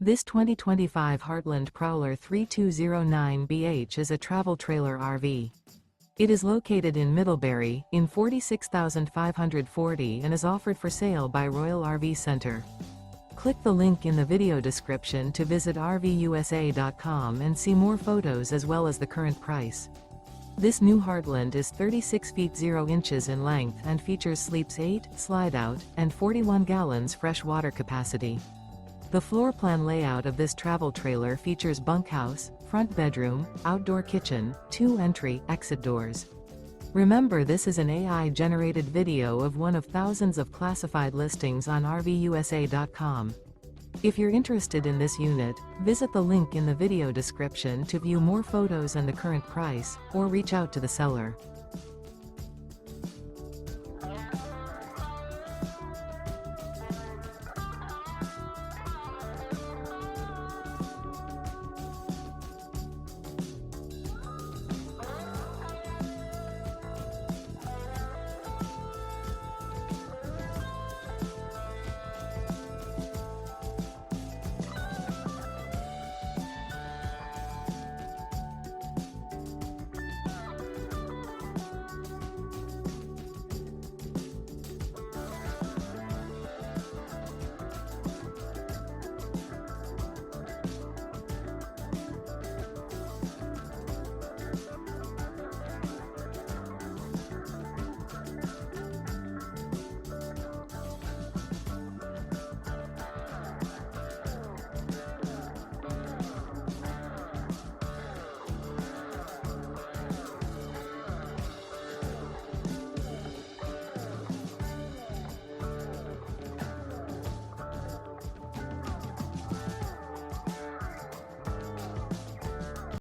This 2025 Heartland Prowler 3209BH is a travel trailer RV. It is located in Middlebury, in 46,540 and is offered for sale by Royal RV Center. Click the link in the video description to visit RVUSA.com and see more photos as well as the current price. This new Heartland is 36 feet 0 inches in length and features sleeps 8, slide-out, and 41 gallons fresh water capacity. The floor plan layout of this travel trailer features bunkhouse, front bedroom, outdoor kitchen, 2 entry/exit doors. Remember, this is an AI-generated video of one of thousands of classified listings on RVUSA.com. If you're interested in this unit, visit the link in the video description to view more photos and the current price, or reach out to the seller.